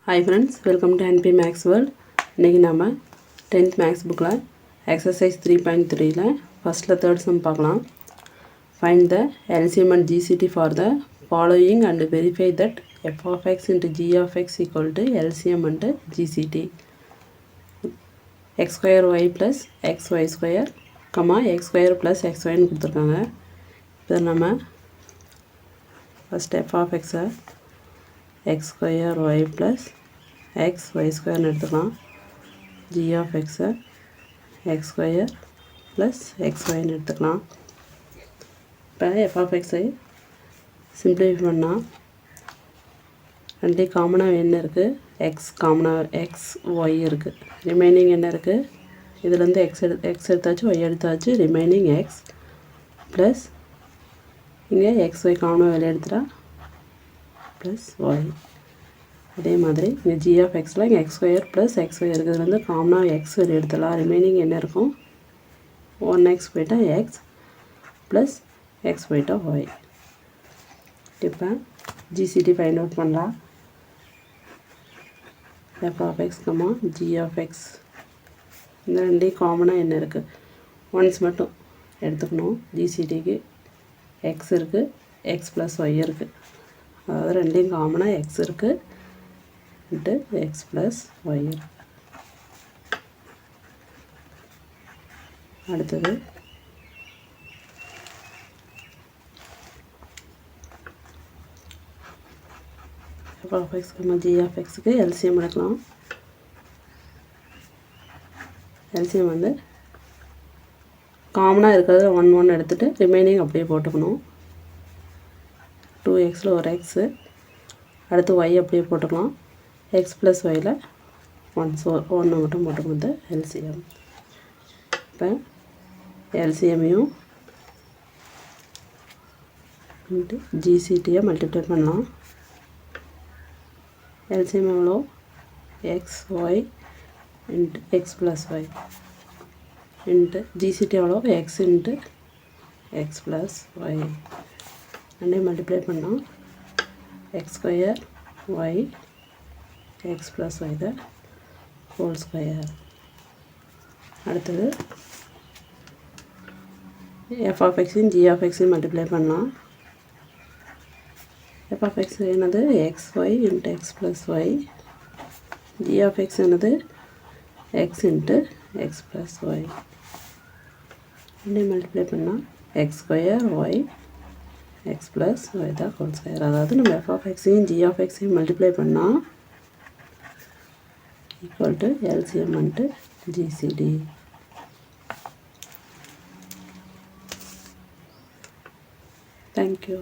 Hi friends, welcome to NP Maths World. இன்னைக்கு நாம 10th Maths bookல exercise 3.3ல firstல third sum பார்க்கலாம். Find the LCM and GCD for the following and verify that f of x into g of x equal to LCM and GCD. x square y plus xy square, x square plus xy ன்னு கொடுத்திருக்காங்க. இப்போ நாம first f of x x square y plus x y square எடுத்துக்கலாம். g of x x square plus xy எடுத்துக்கலாம். இப்போ f of x simplify பண்ணா ரெண்டே காமனாக என்ன இருக்குது? x காமனாக x y இருக்குது. ரிமைனிங் என்ன இருக்குது? இதுலேருந்து x எடுத்தாச்சு y எடுத்தாச்சு. ரிமைனிங் x ப்ளஸ் இங்கே xy காமனாக வெளியே எடுத்துட்டா ப்ளஸ் y. அதே மாதிரி இங்கே g of xல இங்கே x ஸ்கொயர் ப்ளஸ் xy இருக்கிறதுலேருந்து காமனாக x வெளியே எடுத்துடலாம். ரிமைனிங் என்ன இருக்கும்? 1x போய்ட்டா x ப்ளஸ் x போய்ட்டா y. இப்போ GCD ஃபைண்ட் அவுட் பண்ணலாம். f of x, g of x இந்த ரெண்டே காமனாக என்ன இருக்குது? ஒன்ஸ் மட்டும் எடுத்துக்கணும். GCDக்கு x இருக்குது, x ப்ளஸ் y இருக்குது. அதாவது ரெண்டையும் காமனாக x இருக்குது இன்ட்டு x ப்ளஸ் y இருக்குது. அடுத்தது f of x, g of xக்கு LCM எடுக்கலாம். LCM வந்து காமனாக இருக்கிறது 1 எடுத்துகிட்டு ரிமைனிங் அப்படியே போட்டுக்கணும். 2xல ஒரு x, அடுத்து y அப்படியே போட்டுக்கலாம். x ப்ளஸ் yல 1 மட்டும் போட்டுக்கணும். LCM. இப்போ LCMையும் இன்ட்டு GCDயை மல்டிப்ளை பண்ணலாம். LCM எவ்வளோ? x y into x plus y into GCD எவ்வளோ? x into x plus y. ரெண்டையும் மல்டிப்ளை பண்ணால் x square y x plus y the whole square. அடுத்தது f of xையும் g of xையும் மல்டிப்ளை பண்ணலாம். f of x என்னது? xy into x plus y. g of x என்னது? x into x plus y. ரெண்டையும் multiply பண்ணால் x square y x plus y the whole square. அதாவது நம்ம f of xையும் g of xையும் multiply பண்ணால் equal to LCM and GCD. Thank you.